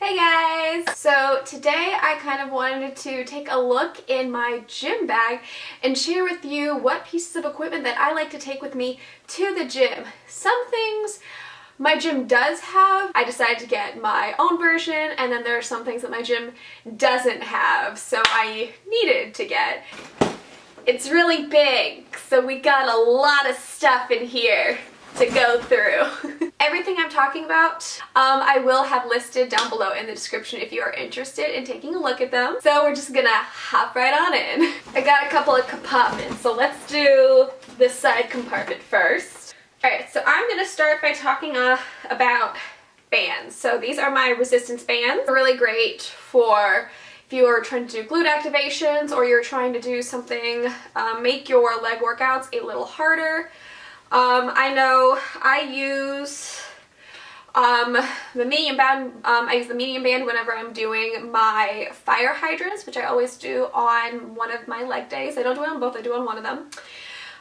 Hey guys! So today I kind of wanted to take a look in my gym bag and share with you what pieces of equipment that I like to take with me to the gym. Some things my gym does have. I decided to get my own version, and then there are some things that my gym doesn't have, so I needed to get. It's really big, so we got a lot of stuff in here to go through. Everything I'm talking about, I will have listed down below in the description if you are interested in taking a look at them. So we're just gonna hop right on in. I got a couple of compartments, so let's do this side compartment first. Alright, so I'm gonna start by talking about bands. So these are my resistance bands. They're really great for if you are trying to do glute activations or you're trying to do something, make your leg workouts a little harder. I know I use the medium band. I use the medium band whenever I'm doing my fire hydrants, which I always do on one of my leg days. I don't do it on both, I do on one of them.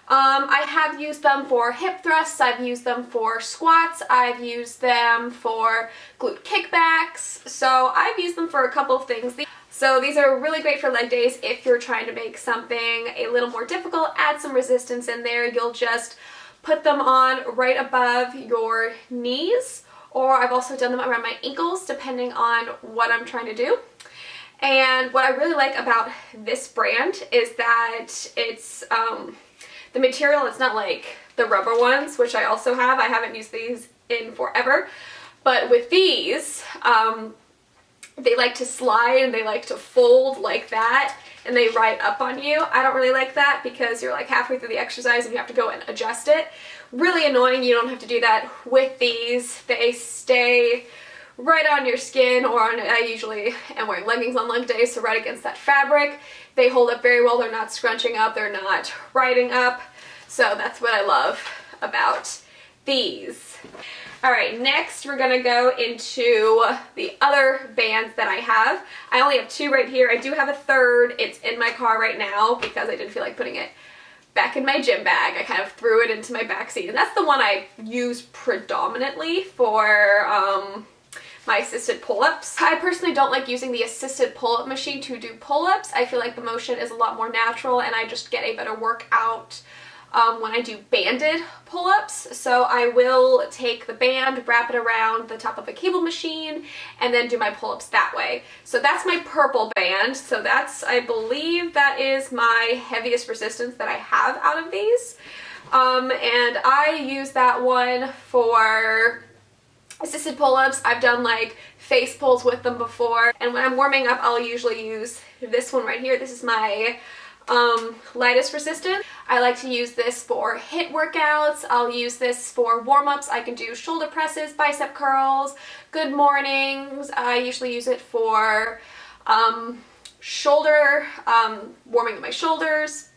I have used them for hip thrusts, I've used them for squats, I've used them for glute kickbacks, so I've used them for a couple of things. So these are really great for leg days if you're trying to make something a little more difficult, add some resistance in there. You'll just put them on right above your knees, or I've also done them around my ankles depending on what I'm trying to do. And what I really like about this brand is that it's the material, it's not like the rubber ones, which I also have. I haven't used these in forever, but with these, they like to slide and they like to fold like that, and they ride up on you. I don't really like that because you're like halfway through the exercise and you have to go and adjust it. Really annoying. You don't have to do that with these. They stay right on your skin, or on, I usually am wearing leggings on leg days, so right against that fabric. They hold up very well. They're not scrunching up. They're not riding up. So that's what I love about these. Alright, next we're going to go into the other bands that I have. I only have two right here. I do have a third. It's in my car right now because I didn't feel like putting it back in my gym bag. I kind of threw it into my back seat, and that's the one I use predominantly for my assisted pull-ups. I personally don't like using the assisted pull-up machine to do pull-ups. I feel like the motion is a lot more natural and I just get a better workout when I do banded pull-ups. So I will take the band, wrap it around the top of a cable machine, and then do my pull-ups that way. So that's my purple band. So that's, I believe that is my heaviest resistance that I have out of these. And I use that one for assisted pull-ups. I've done like face pulls with them before, and when I'm warming up I'll usually use this one right here. This is my lightest resistance. I like to use this for HIIT workouts. I'll use this for warm-ups. I can do shoulder presses, bicep curls, good mornings. I usually use it for shoulder, warming my shoulders.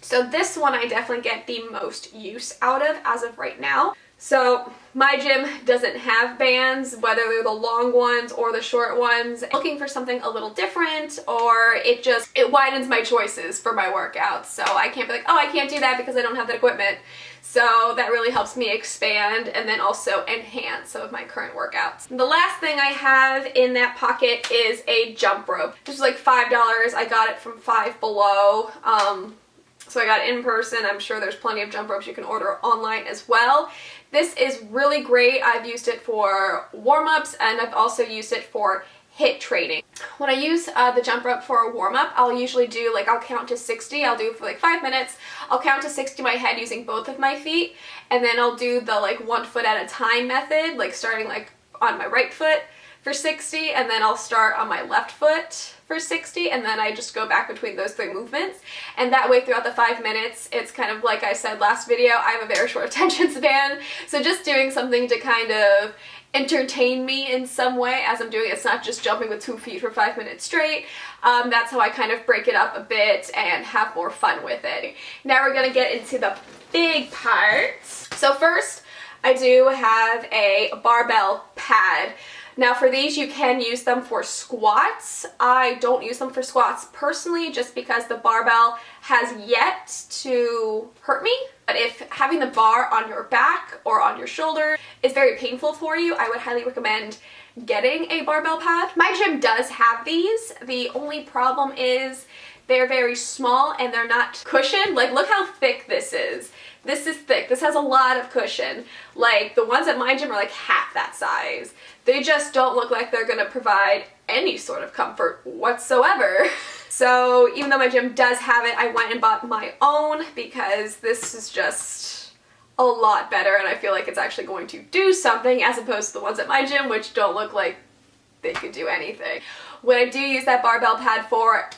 So this one I definitely get the most use out of as of right now. So my gym doesn't have bands, whether they're the long ones or the short ones. Looking for something a little different, or it widens my choices for my workouts. So I can't be like, oh, I can't do that because I don't have that equipment. So that really helps me expand and then also enhance some of my current workouts. The last thing I have in that pocket is a jump rope. This was like $5. I got it from Five Below. So I got it in person. I'm sure there's plenty of jump ropes you can order online as well. This is really great. I've used it for warm-ups, and I've also used it for HIIT training. When I use the jump rope for a warm-up, I'll usually do, like, I'll count to 60. I'll do it for like 5 minutes. I'll count to 60 in my head using both of my feet, and then I'll do the like 1 foot at a time method, like starting like on my right foot for 60, and then I'll start on my left foot for 60, and then I just go back between those 3 movements. And that way throughout the 5 minutes, it's kind of like I said last video, I have a very short attention span, so just doing something to kind of entertain me in some way as I'm doing it. It's not just jumping with 2 feet for 5 minutes straight. That's how I kind of break it up a bit and have more fun with it. Now we're gonna get into the big parts. So first, I do have a barbell pad. Now for these, you can use them for squats. I don't use them for squats personally just because the barbell has yet to hurt me. But if having the bar on your back or on your shoulder is very painful for you, I would highly recommend getting a barbell pad. My gym does have these. The only problem is they're very small and they're not cushioned. Like, look how thick this is. This is thick. This has a lot of cushion. Like, the ones at my gym are like half that size. They just don't look like they're gonna provide any sort of comfort whatsoever. So even though my gym does have it, I went and bought my own because this is just a lot better and I feel like it's actually going to do something as opposed to the ones at my gym, which don't look like they could do anything. What I do use that barbell pad for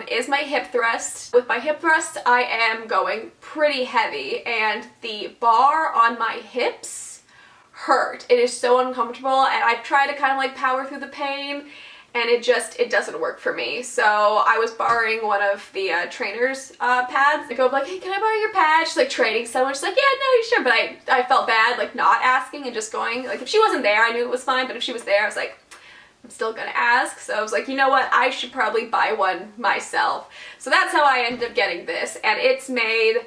is my hip thrust. With my hip thrust, I am going pretty heavy and the bar on my hips hurt. It is so uncomfortable and I've tried to kind of like power through the pain and it doesn't work for me. So I was borrowing one of the trainer's pads. I go like, hey, can I borrow your pad? She's like training so much. She's like, yeah, no, you sure. But I felt bad like not asking and just going. Like if she wasn't there, I knew it was fine. But if she was there, I was like, I'm still gonna ask. So I was like, you know what? I should probably buy one myself. So that's how I ended up getting this. And it's made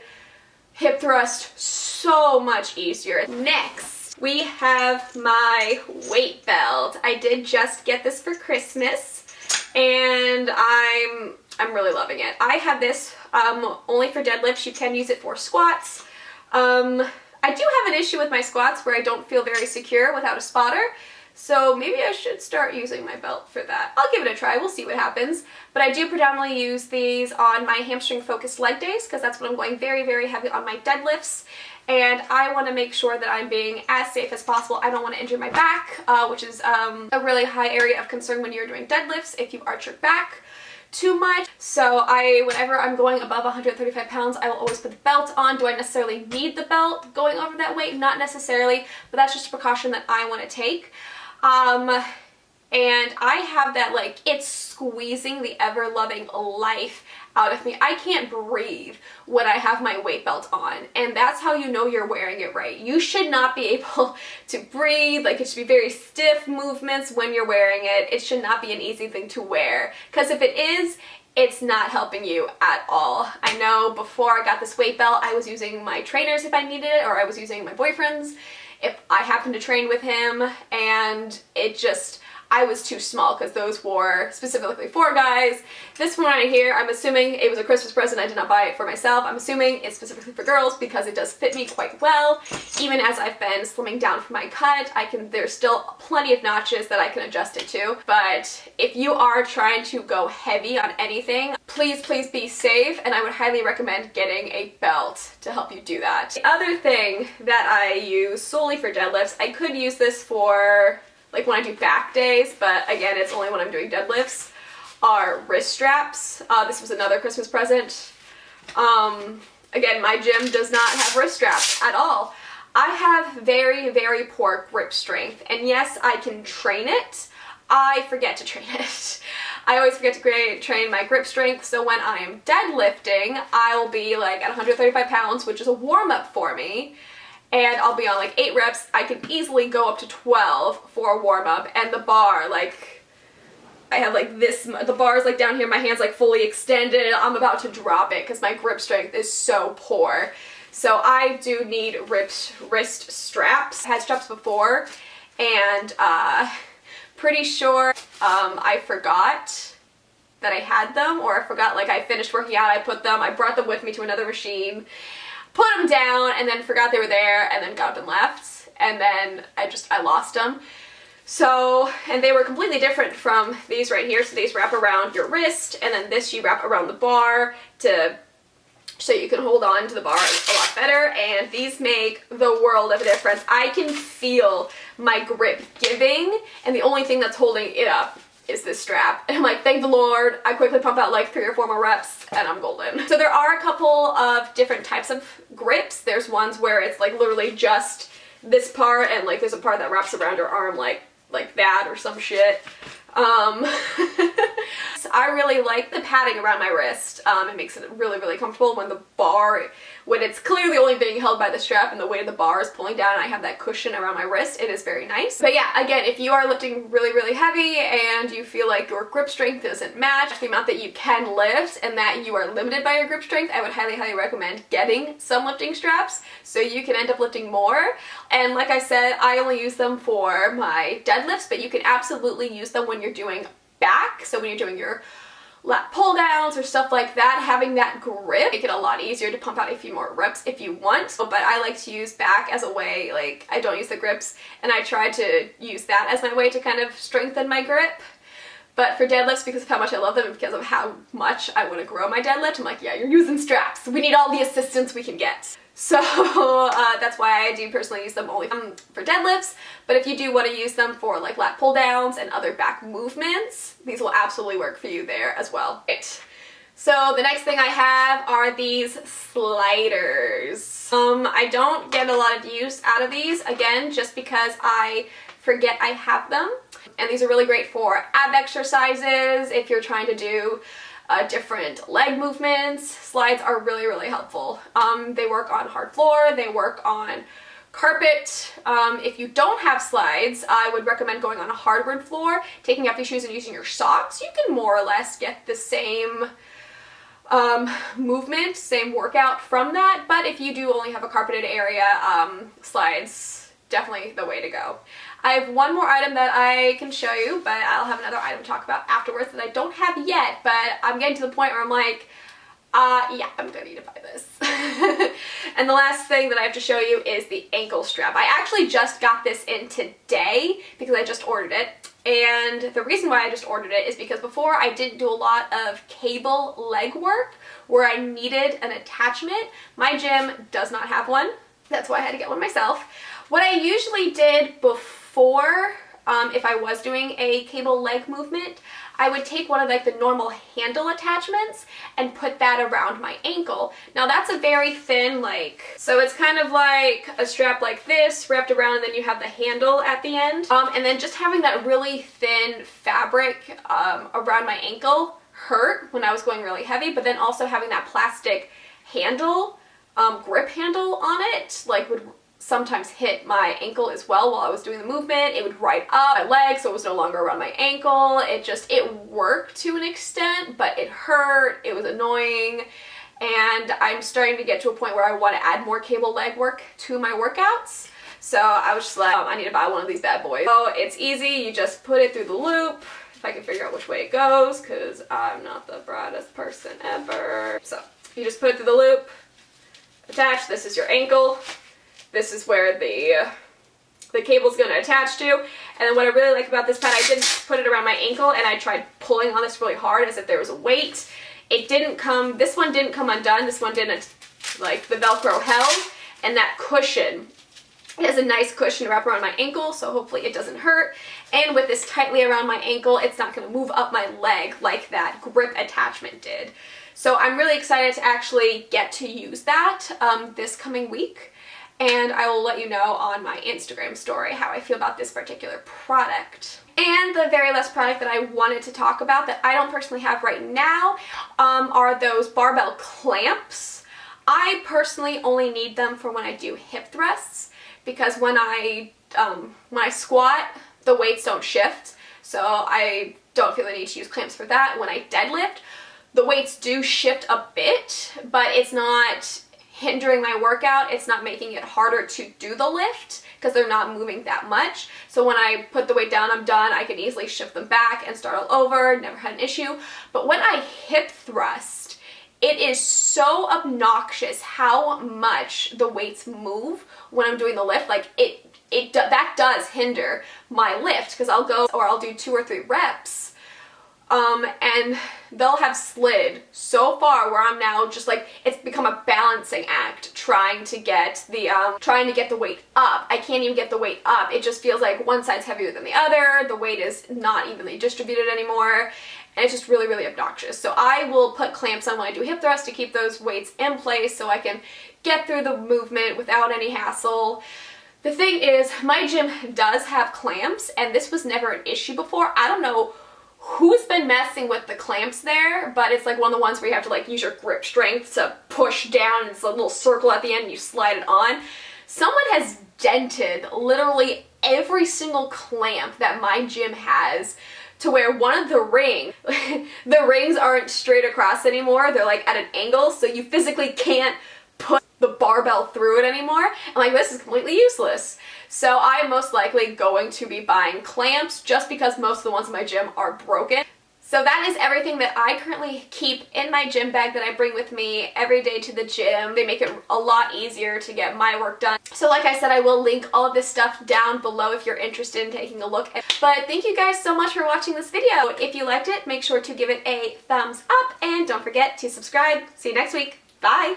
hip thrust so much easier. Next, we have my weight belt. I did just get this for Christmas and I'm really loving it. I have this only for deadlifts. You can use it for squats. I do have an issue with my squats where I don't feel very secure without a spotter. So maybe I should start using my belt for that. I'll give it a try, we'll see what happens. But I do predominantly use these on my hamstring focused leg days because that's when I'm going very, very heavy on my deadlifts. And I want to make sure that I'm being as safe as possible. I don't want to injure my back, which is a really high area of concern when you're doing deadlifts if you arch your back too much. So whenever I'm going above 135 pounds, I will always put the belt on. Do I necessarily need the belt going over that weight? Not necessarily, but that's just a precaution that I want to take. And I have that, like, it's squeezing the ever-loving life out of me. I can't breathe when I have my weight belt on, and that's how you know you're wearing it right. You should not be able to breathe. Like, it should be very stiff movements when you're wearing it. It should not be an easy thing to wear, because if it is, it's not helping you at all. I know before I got this weight belt, I was using my trainers if I needed it, or I was using my boyfriend's if I happened to train with him, and it just, I was too small because those were specifically for guys. This one right here, I'm assuming it was a Christmas present. I did not buy it for myself. I'm assuming it's specifically for girls because it does fit me quite well. Even as I've been slimming down from my cut, there's still plenty of notches that I can adjust it to. But if you are trying to go heavy on anything, please, please be safe, and I would highly recommend getting a belt to help you do that. The other thing that I use solely for deadlifts, I could use this for like when I do back days, but again, it's only when I'm doing deadlifts, are wrist straps. This was another Christmas present. Again, my gym does not have wrist straps at all. I have very, very poor grip strength, and yes, I can train it. I forget to train it. I always forget to train my grip strength, so when I am deadlifting, I'll be like at 135 pounds, which is a warm-up for me, and I'll be on like 8 reps. I can easily go up to 12 for a warm-up, and the bar, like, I have like this, the bar is like down here, my hand's like fully extended, and I'm about to drop it because my grip strength is so poor. So I do need wrist straps. I had straps before, and pretty sure I forgot that I had them, or I forgot, like, I finished working out, I brought them with me to another machine, put them down, and then forgot they were there, and then got up and left, and then I lost them. So, and they were completely different from these right here. So these wrap around your wrist, and then this you wrap around the bar so you can hold on to the bar a lot better, and these make the world of a difference. I can feel my grip giving, and the only thing that's holding it up is this strap. And I'm like, thank the Lord. I quickly pump out like 3 or 4 more reps and I'm golden. So there are a couple of different types of grips. There's ones where it's like literally just this part, and like there's a part that wraps around your arm like that or some shit. I really like the padding around my wrist. It makes it really, really comfortable when the bar, when it's clearly only being held by the strap and the weight of the bar is pulling down and I have that cushion around my wrist. It is very nice. But yeah, again, if you are lifting really, really heavy and you feel like your grip strength doesn't match the amount that you can lift and that you are limited by your grip strength, I would highly, highly recommend getting some lifting straps so you can end up lifting more. And like I said, I only use them for my deadlifts, but you can absolutely use them when you're doing back. So when you're doing your lat pull downs or stuff like that, having that grip make it a lot easier to pump out a few more reps if you want. But I like to use back as a way, like I don't use the grips and I try to use that as my way to kind of strengthen my grip. But for deadlifts, because of how much I love them and because of how much I want to grow my deadlift, I'm like, yeah, you're using straps. We need all the assistance we can get. So that's why I do personally use them only for deadlifts. But if you do want to use them for like lat pull downs and other back movements, these will absolutely work for you there as well. Right. So the next thing I have are these sliders. I don't get a lot of use out of these, again, just because I forget I have them. And these are really great for ab exercises if you're trying to do different leg movements. Slides are really, really helpful. They work on hard floor, they work on carpet. If you don't have slides, I would recommend going on a hardwood floor, taking off your shoes and using your socks. You can more or less get the same movement, same workout from that, but if you do only have a carpeted area, slides, definitely the way to go. I have one more item that I can show you, but I'll have another item to talk about afterwards that I don't have yet, but I'm getting to the point where I'm like, yeah, I'm gonna need to buy this. And the last thing that I have to show you is the ankle strap. I actually just got this in today because I just ordered it. And the reason why I just ordered it is because before I didn't do a lot of cable leg work where I needed an attachment. My gym does not have one. That's why I had to get one myself. What I usually did before, if I was doing a cable leg movement, I would take one of like the normal handle attachments and put that around my ankle. Now that's a very thin, like, so it's kind of like a strap like this wrapped around and then you have the handle at the end. And then just having that really thin fabric around my ankle hurt when I was going really heavy, but then also having that plastic handle, grip handle on it, like would sometimes hit my ankle as well while I was doing the movement. It would right up my leg, so it was no longer around my ankle. It worked to an extent, but it hurt, it was annoying, and I'm starting to get to a point where I want to add more cable leg work to my workouts. So I was just like, I need to buy one of these bad boys. So it's easy, you just put it through the loop, if I can figure out which way it goes, because I'm not the brightest person ever. So you just put it through the loop, attach, this is your ankle. This is where the cable's going to attach to. And then what I really like about this pad, I didn't put it around my ankle and I tried pulling on this really hard as if there was a weight. It didn't come, this one didn't come undone, this one didn't, like the Velcro held, and that cushion, it has a nice cushion to wrap around my ankle, so hopefully it doesn't hurt. And with this tightly around my ankle, it's not going to move up my leg like that grip attachment did. So I'm really excited to actually get to use that this coming week. And I will let you know on my Instagram story how I feel about this particular product. And the very last product that I wanted to talk about that I don't personally have right now are those barbell clamps. I personally only need them for when I do hip thrusts because when I squat, the weights don't shift. So I don't feel the need to use clamps for that. When I deadlift, the weights do shift a bit, but it's not hindering my workout. It's not making it harder to do the lift because they're not moving that much. So when I put the weight down, I'm done. I can easily shift them back and start all over. Never had an issue. But when I hip thrust, it is so obnoxious how much the weights move when I'm doing the lift. Like that does hinder my lift because I'll do 2 or 3 reps. And they'll have slid so far where I'm now just like, it's become a balancing act trying to get the weight up. I can't even get the weight up. It just feels like one side's heavier than the other. The weight is not evenly distributed anymore. And it's just really, really obnoxious. So I will put clamps on when I do hip thrust to keep those weights in place so I can get through the movement without any hassle. The thing is, my gym does have clamps and this was never an issue before. I don't know who's been messing with the clamps there, but it's like one of the ones where you have to like use your grip strength to push down, and it's a little circle at the end and you slide it on. Someone has dented literally every single clamp that my gym has, to where one of the rings aren't straight across anymore. They're like at an angle, so you physically can't put the barbell through it anymore. And like, this is completely useless. So I'm most likely going to be buying clamps, just because most of the ones in my gym are broken. So that is everything that I currently keep in my gym bag that I bring with me every day to the gym. They make it a lot easier to get my work done. So like I said, I will link all of this stuff down below if you're interested in taking a look. But thank you guys so much for watching this video. If you liked it, make sure to give it a thumbs up and don't forget to subscribe. See you next week. Bye!